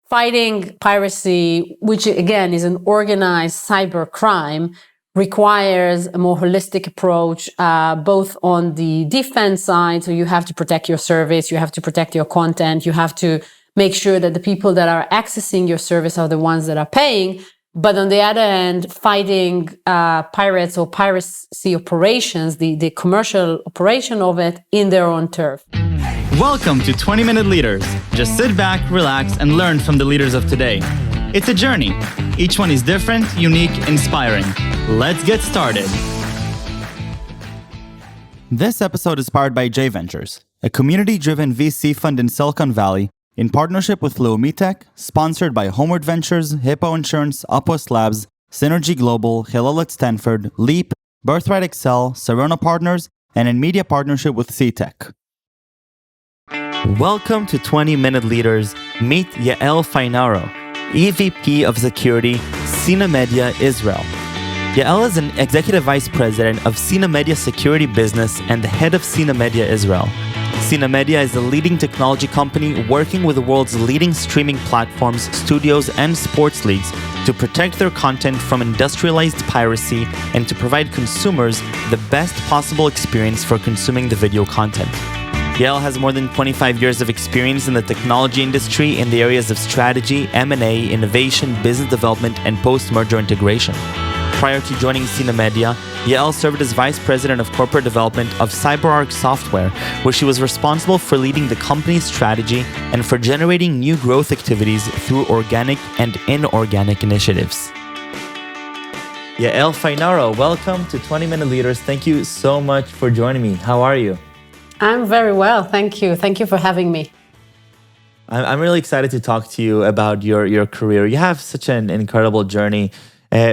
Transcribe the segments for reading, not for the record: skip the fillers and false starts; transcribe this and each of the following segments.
fighting piracy, which again is an organized cyber crime, requires a more holistic approach, both on the defense side. So you have to protect your service, you have to protect your content, you have to make sure that the people that are accessing your service are the ones that are paying. But on the other hand, fighting pirates or piracy operations, the commercial operation of it in their own turf. Welcome to 20-Minute Leaders. Just sit back, relax, and learn from the leaders of today. It's a journey. Each one is different, unique, inspiring. Let's get started. This episode is powered by J Ventures, a community-driven VC fund in Silicon Valley, in partnership with Leumitech, sponsored by Homeward Ventures, Hippo Insurance, Upwest Labs, Synergy Global, Hillel at Stanford, Leap, Birthright Excel, Serona Partners, and in media partnership with CTech. Welcome to 20-Minute Leaders. Meet Yael Fainaro, EVP of Security, Synamedia Israel. Yael is an Executive Vice President of Synamedia Security Business and the head of Synamedia Israel. Synamedia is a leading technology company working with the world's leading streaming platforms, studios, and sports leagues to protect their content from industrialized piracy and to provide consumers the best possible experience for consuming the video content. Yael has more than 25 years of experience in the technology industry in the areas of strategy, M&A, innovation, business development, and post-merger integration. Prior to joining Synamedia, Yael served as Vice President of Corporate Development of CyberArk Software, where she was responsible for leading the company's strategy and for generating new growth activities through organic and inorganic initiatives. Yael Fainaro, welcome to 20-Minute Leaders. Thank you so much for joining me. How are you? I'm very well, thank you. Thank you for having me. I'm really excited to talk to you about your career. You have such an incredible journey.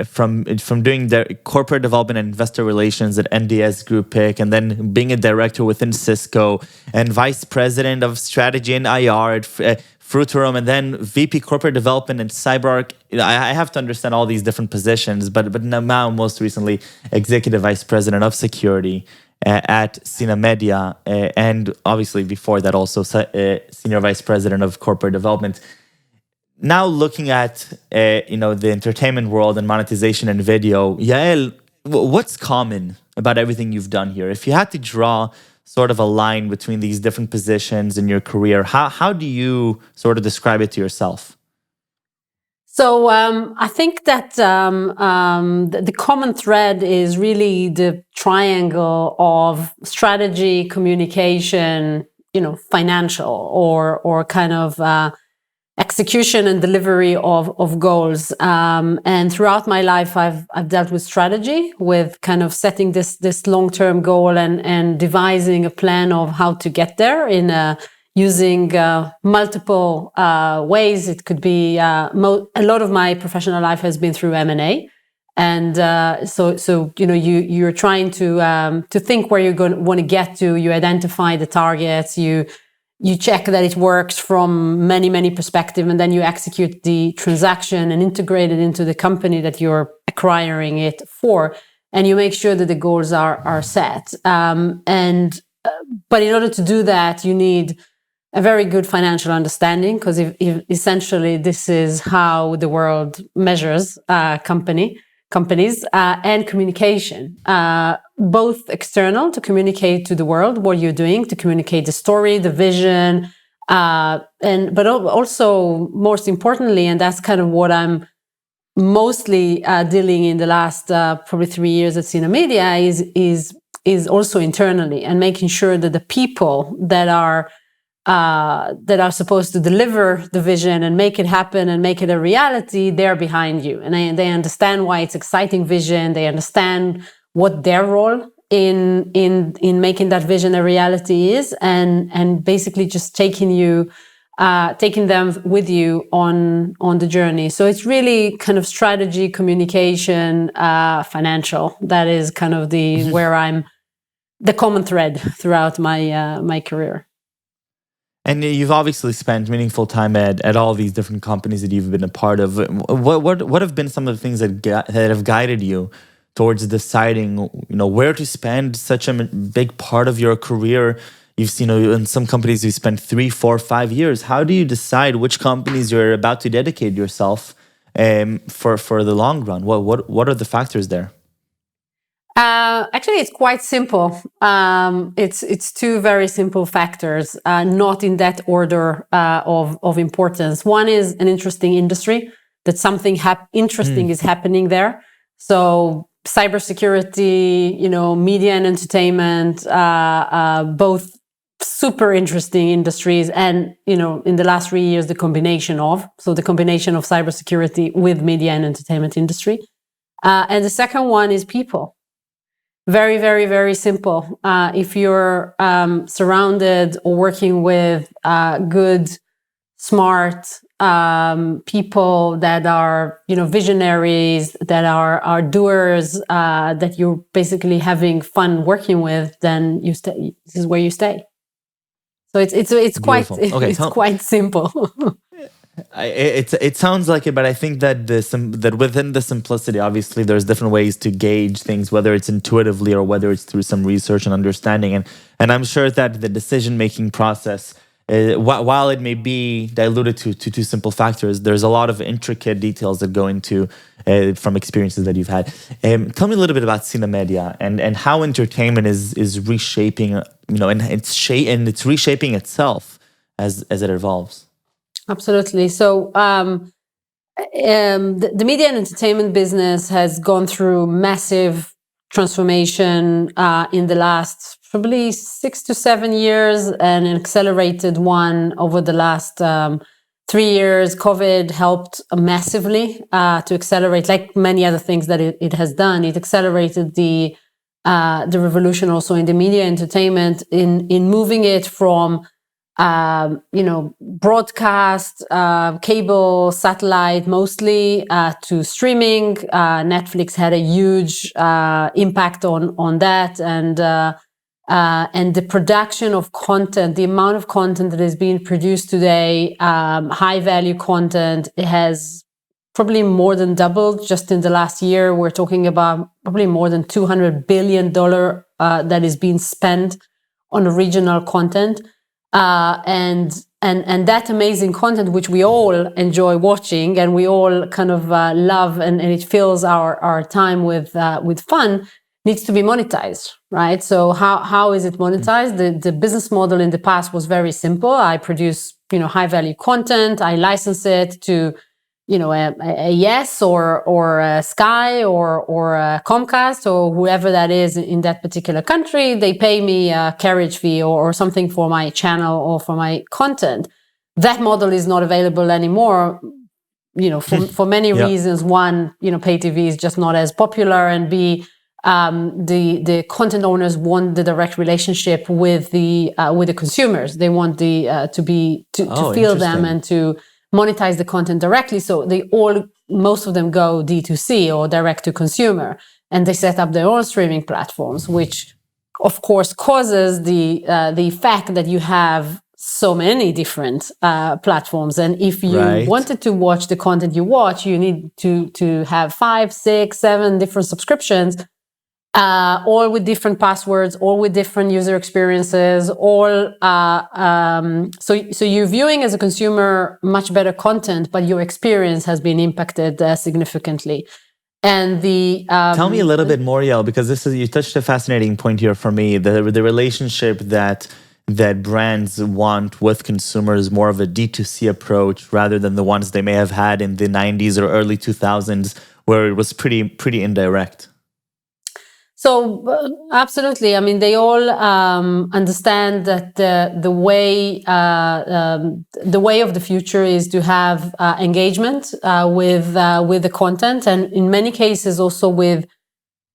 From doing the corporate development and investor relations at NDS Group PIC, and then being a director within Cisco, and vice president of strategy and IR at Fruiterum, and then VP corporate development at CyberArk. I have to understand all these different positions, but now most recently executive vice president of security at Synamedia, and obviously before that also senior vice president of corporate development. Now looking at the entertainment world and monetization and video, Yael, what's common about everything you've done here? If you had to draw sort of a line between these different positions in your career, how do you sort of describe it to yourself? So I think that the common thread is really the triangle of strategy, communication, financial, or kind of execution and delivery of goals. And throughout my life, I've dealt with strategy, with kind of setting this long-term goal and devising a plan of how to get there using multiple ways. It could be a lot of my professional life has been through M&A, and so you're trying to think where you're going to want to get to. You identify the targets. You check that it works from many perspectives, and then you execute the transaction and integrate it into the company that you're acquiring it for, and you make sure that the goals are set. But in order to do that, you need a very good financial understanding, because if essentially this is how the world measures companies, and communication, both external, to communicate to the world what you're doing, to communicate the story, the vision, but also most importantly, and that's kind of what I'm mostly dealing in the last probably 3 years at Synamedia, is also internally, and making sure that the people that are supposed to deliver the vision and make it happen and make it a reality, they're behind you. And they understand why it's exciting vision. They understand what their role in making that vision a reality is, and basically just taking them with you on the journey. So it's really kind of strategy, communication, financial. That is kind of where I'm the common thread throughout my career. And you've obviously spent meaningful time at all these different companies that you've been a part of. What have been some of the things that have guided you towards deciding, where to spend such a big part of your career you've seen in some companies you spend 3, 4, 5 years. How do you decide which companies you're about to dedicate yourself for the long run? What are the factors there? Actually, it's quite simple. It's two very simple factors, not in that order of importance. One is an interesting industry, that something interesting is happening there. So cybersecurity, media and entertainment, both super interesting industries. And, in the last 3 years, the combination of cybersecurity with media and entertainment industry. And the second one is people. Very, very, very simple. If you're surrounded or working with good, smart people that are, visionaries, that are doers, that you're basically having fun working with, then you stay. This is where you stay. So it's quite quite simple. It sounds like it, but I think that that within the simplicity, obviously, there's different ways to gauge things, whether it's intuitively or whether it's through some research and understanding. And I'm sure that the decision-making process, while it may be diluted to two simple factors, there's a lot of intricate details that go into from experiences that you've had. Tell me a little bit about Synamedia and how entertainment is reshaping, and it's reshaping itself as it evolves. Absolutely. So the media and entertainment business has gone through massive transformation in the last probably 6 to 7 years, and an accelerated one over the last 3 years. COVID helped massively to accelerate, like many other things that it has done. It accelerated the revolution also in the media entertainment in moving it from broadcast, cable, satellite, mostly to streaming. Netflix had a huge impact on that, and the production of content, the amount of content that is being produced today, high value content, it has probably more than doubled just in the last year. We're talking about probably more than $200 billion that is being spent on original content. And that amazing content, which we all enjoy watching and we all kind of love, and it fills our time with fun, needs to be monetized, right? So how is it monetized? The business model in the past was very simple. I produce high value content. I license it to a Yes or a Sky or a Comcast or whoever that is in that particular country. They pay me a carriage fee or something for my channel or for my content. That model is not available anymore, for many reasons. One, pay TV is just not as popular, and B, the content owners want the direct relationship with the consumers. They want to feel them and to monetize the content directly. So most of them go D2C or direct to consumer, and they set up their own streaming platforms, which of course causes the fact that you have so many different platforms. And if you wanted to watch the content you watch, you need to have 5, 6, 7 different subscriptions, all with different passwords, all with different user experiences, so you're viewing as a consumer much better content, but your experience has been impacted significantly. And tell me a little bit more, Yael, because you touched a fascinating point here for me. The relationship that brands want with consumers, more of a D2C approach rather than the ones they may have had in the 90s or early 2000s, where it was pretty indirect. So absolutely. I mean, they all understand that the way of the future is to have engagement with the content, and in many cases also with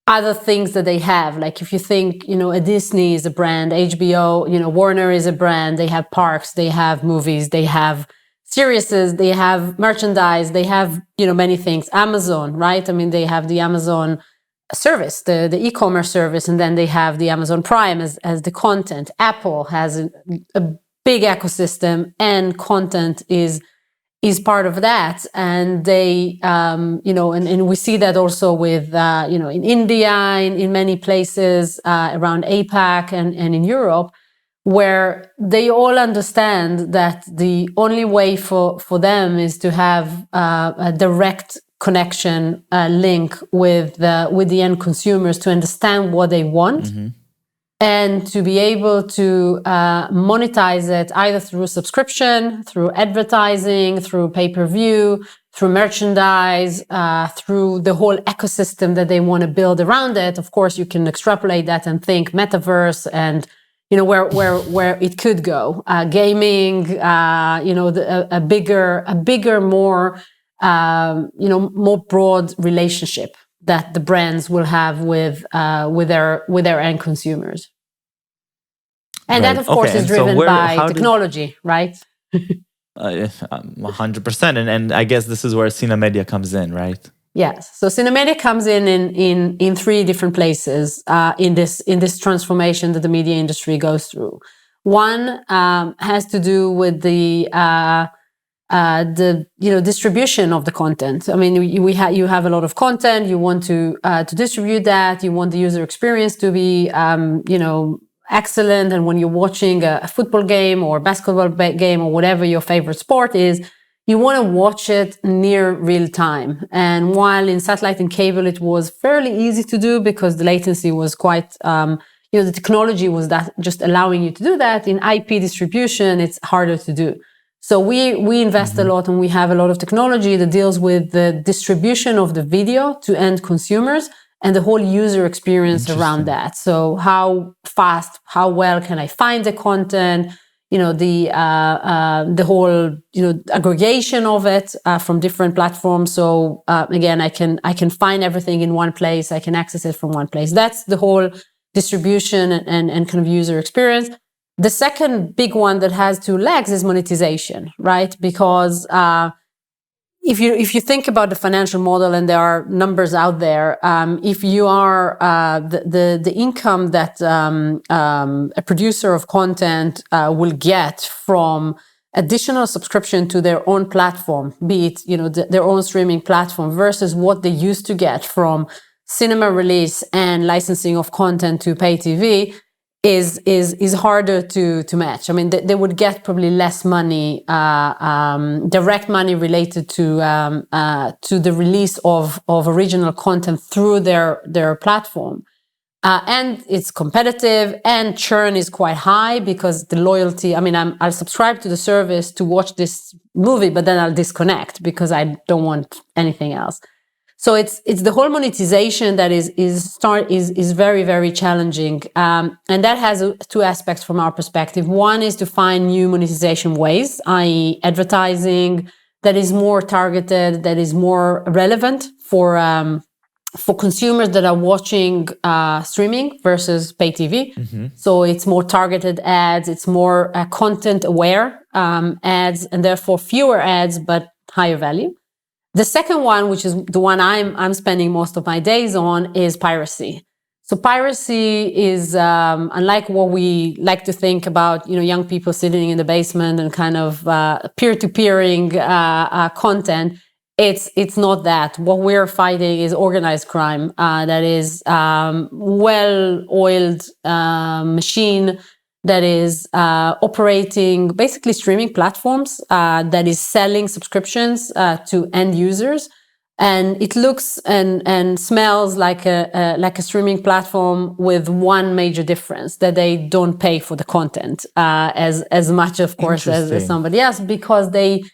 other things that they have. Like if you think, a Disney is a brand, HBO, Warner is a brand. They have parks, they have movies, they have series, they have merchandise, they have many things. Amazon, right? I mean, they have the Amazon service, the e-commerce service, and then they have the Amazon Prime as the content. Apple has a big ecosystem, and content is part of that. And they, and we see that also with, in India, in many places around APAC and in Europe, where they all understand that the only way for them is to have a direct connection link with the end consumers to understand what they want, and to be able to monetize it either through subscription, through advertising, through pay-per-view, through merchandise, through the whole ecosystem that they want to build around it. Of course, you can extrapolate that and think metaverse and where it could go, gaming, a bigger, more more broad relationship that the brands will have with their end consumers, and Right. that of course is driven by technology, right? 100%, and I guess this is where Synamedia comes in, right? Yes. So Synamedia comes in three different places in this transformation that the media industry goes through. One has to do with the distribution of the content. I mean, you have a lot of content. You want to distribute that. You want the user experience to be excellent. And when you're watching a football game or basketball game or whatever your favorite sport is, you want to watch it near real time. And while in satellite and cable it was fairly easy to do because the latency was quite the technology was that just allowing you to do that, in IP distribution it's harder to do. So we invest a lot, and we have a lot of technology that deals with the distribution of the video to end consumers and the whole user experience around that. So how fast, how well can I find the content? The whole aggregation of it from different platforms. So again, I can find everything in one place. I can access it from one place. That's the whole distribution and kind of user experience. The second big one that has two legs is monetization, right? Because if you think about the financial model, and there are numbers out there, if you are the income that a producer of content will get from additional subscription to their own platform, be it their own streaming platform, versus what they used to get from cinema release and licensing of content to pay TV, is harder to match. I mean, they would get probably less money, direct money related to the release of original content through their platform, and it's competitive, and churn is quite high because the loyalty. I mean, I'll subscribe to the service to watch this movie, but then I'll disconnect because I don't want anything else. So it's the whole monetization that is very, very challenging, and that has two aspects from our perspective. One is to find new monetization ways, i.e., advertising that is more targeted, that is more relevant for consumers that are watching streaming versus pay TV. So it's more targeted ads, it's more content aware ads, and therefore fewer ads but higher value. The second one, which is the one I'm spending most of my days on, is piracy. So piracy is unlike what we like to think about, young people sitting in the basement and kind of peer-to-peering content. It's not that. What we're fighting is organized crime that is well-oiled machine that is operating basically streaming platforms, that is selling subscriptions to end users, and it looks and smells like a streaming platform, with one major difference, that they don't pay for the content as much, of course, as somebody else, because they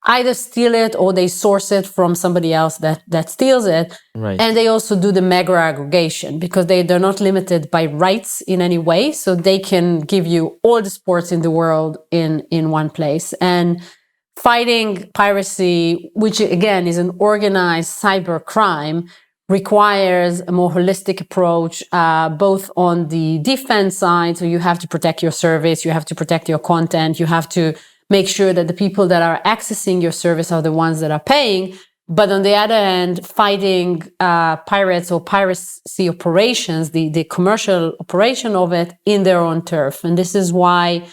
either steal it or they source it from somebody else that steals it. Right. And they also do the mega aggregation because they're not limited by rights in any way. So they can give you all the sports in the world in one place. And fighting piracy, which again is an organized cyber crime, requires a more holistic approach, both on the defense side. So you have to protect your service, you have to protect your content, you have to make sure that the people that are accessing your service are the ones that are paying. But on the other hand, fighting pirates or piracy operations, the commercial operation of it, in their own turf. And this is why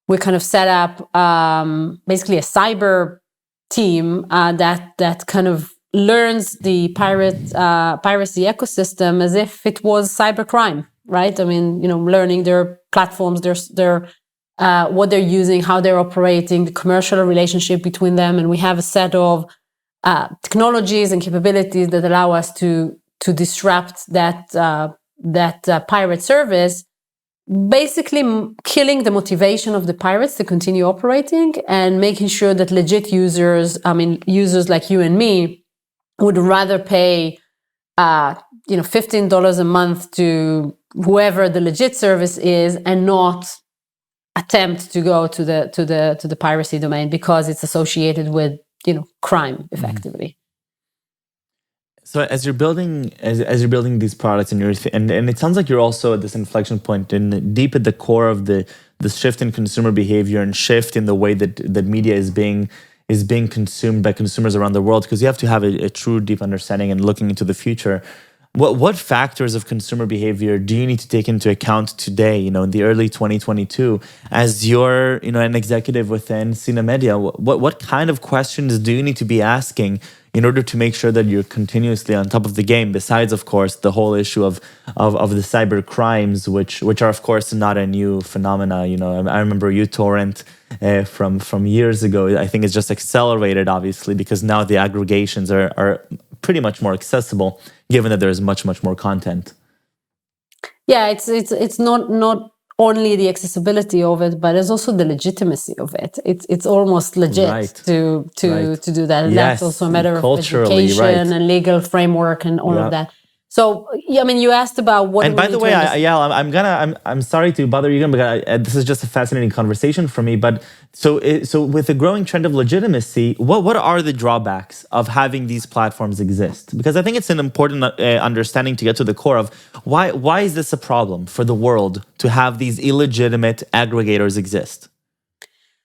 we kind of set up basically a cyber team that kind of learns the piracy ecosystem as if it was cybercrime. right? I mean, learning their platforms, their what they're using, how they're operating, the commercial relationship between them, and we have a set of technologies and capabilities that allow us to disrupt that pirate service, basically killing the motivation of the pirates to continue operating and making sure that legit users, users like you and me, would rather pay $15 a month to whoever the legit service is and not attempt to go to the piracy domain because it's associated with crime effectively. So as you're building these products and it sounds like you're also at this inflection point and deep at the core of the shift in consumer behavior and shift in the way that media is being consumed by consumers around the world, because you have to have a true deep understanding and looking into the future. What factors of consumer behavior do you need to take into account today, in the early 2022, as you're, an executive within Synamedia? What kind of questions do you need to be asking in order to make sure that you're continuously on top of the game, besides, of course, the whole issue of the cyber crimes, which are, of course, not a new phenomena. I remember uTorrent from years ago. I think it's just accelerated, obviously, because now the aggregations are pretty much more accessible, given that there's much more content. Yeah, it's not only the accessibility of it, but there's also the legitimacy of it. It's almost legit to do that, and that's also a matter of education and legal framework and all of that. So, you asked about what. And by the way, Yael, I'm sorry to bother you again, but this is just a fascinating conversation for me. But so with the growing trend of legitimacy, what are the drawbacks of having these platforms exist? Because I think it's an important understanding to get to the core of why is this a problem for the world to have these illegitimate aggregators exist?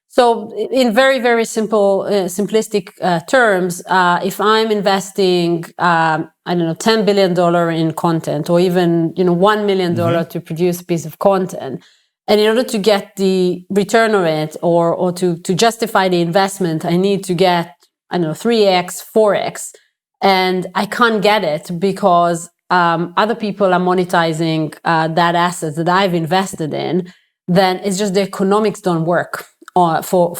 So in very, very simplistic terms, if I'm investing, $10 billion in content, or even, $1 million to produce a piece of content, and in order to get the return of it or to justify the investment, I need to get, 3x, 4x, and I can't get it because other people are monetizing that asset that I've invested in, then it's just the economics don't work for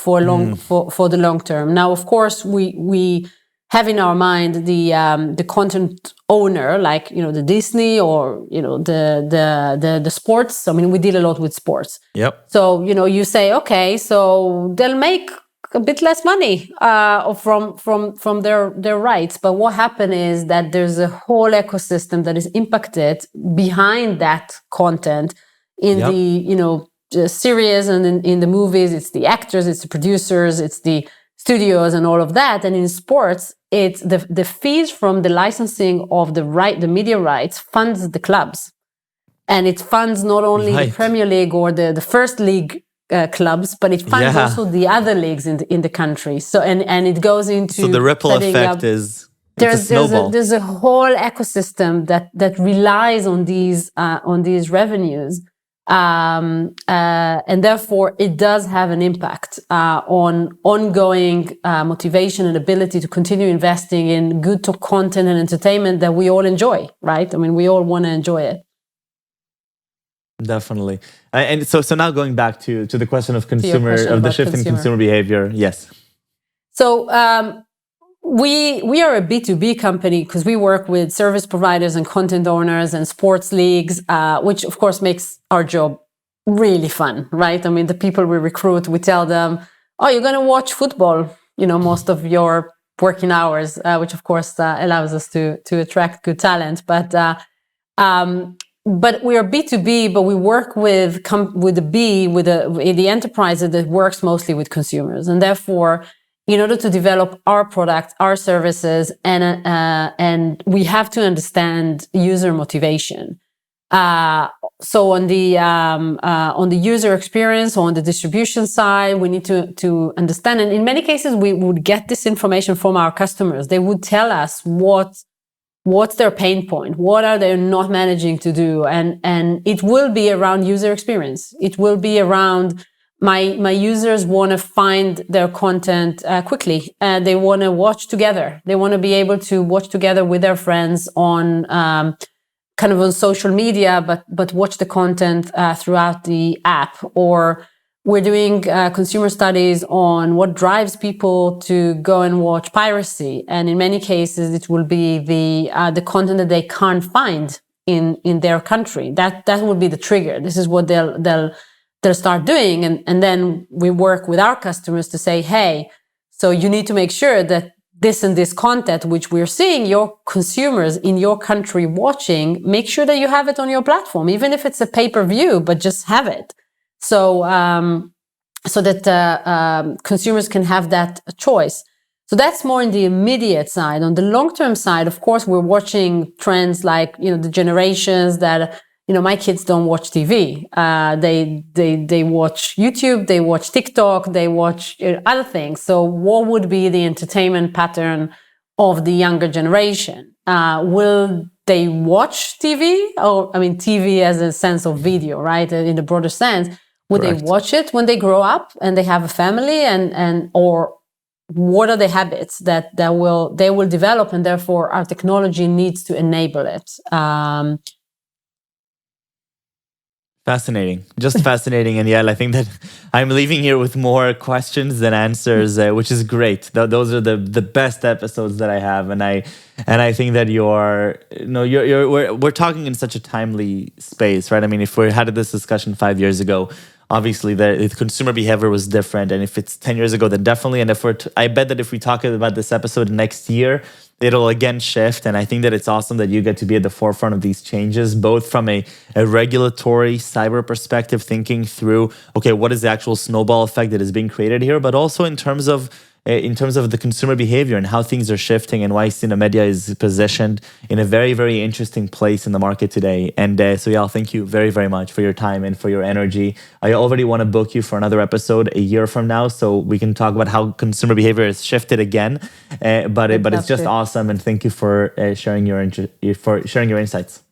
the long term. Now, of course, we have in our mind the content owner, like the Disney or the sports. We deal a lot with sports. Yep. So you say, okay, so they'll make a bit less money from their rights. But what happened is that there's a whole ecosystem that is impacted behind that content in the series and in the movies. It's the actors, it's the producers, it's the studios and all of that. And in sports, it's the fees from the licensing of the media rights funds the clubs. And it funds not only the Premier League or the first league clubs, but it funds also the other leagues in the country. So and it goes into, so the ripple effect is there's a whole ecosystem that relies on these revenues. And therefore it does have an impact on ongoing motivation and ability to continue investing in good content and entertainment that we all enjoy, right? We all want to enjoy it. Definitely. And so now going back to the question of the shift in consumer behavior. Yes. So we are a B2B company because we work with service providers and content owners and sports leagues, which of course makes our job really fun, right? The people we recruit, we tell them, oh, you're going to watch football, most of your working hours, which of course allows us to attract good talent. But we are B2B, but we work with the enterprise that works mostly with consumers. And therefore, in order to develop our product, our services, and we have to understand user motivation. So on the user experience or on the distribution side, we need to understand. And in many cases, we would get this information from our customers. They would tell us what's their pain point, what are they not managing to do, and it will be around user experience. It will be around my users want to find their content quickly. They want to watch together. They want to be able to watch together with their friends on kind of on social media, but watch the content throughout the app. Or we're doing consumer studies on what drives people to go and watch piracy, and in many cases, it will be the content that they can't find in their country. That will be the trigger. This is what they'll start doing, and then we work with our customers to say, hey, so you need to make sure that this and this content, which we're seeing your consumers in your country watching, make sure that you have it on your platform, even if it's a pay-per-view, but just have it. So that consumers can have that choice. So that's more in the immediate side. On the long-term side, of course, we're watching trends like, the generations that, my kids don't watch TV. They watch YouTube, they watch TikTok, they watch other things. So what would be the entertainment pattern of the younger generation? Will they watch TV? TV as a sense of video, right? In the broader sense. Would Correct. They watch it when they grow up and they have a family, and or what are the habits that they will develop, and therefore our technology needs to enable it. Fascinating, just fascinating. And I think that I'm leaving here with more questions than answers, which is great. Those are the best episodes that I have, and I think that we're talking in such a timely space, right? I mean, if we had this discussion 5 years ago, obviously the consumer behavior was different, and if it's 10 years ago, then definitely. And I bet that if we talk about this episode next year, it'll again shift. And I think that it's awesome that you get to be at the forefront of these changes, both from a regulatory cyber perspective, thinking through, okay, what is the actual snowball effect that is being created here, but also in terms of the consumer behavior and how things are shifting, and why Synamedia is positioned in a very, very interesting place in the market today. And so Yael, thank you very, very much for your time and for your energy. I already want to book you for another episode a year from now, so we can talk about how consumer behavior has shifted again. But it's just awesome, and thank you for sharing your insights.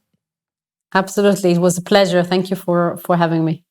Absolutely, it was a pleasure. Thank you for having me.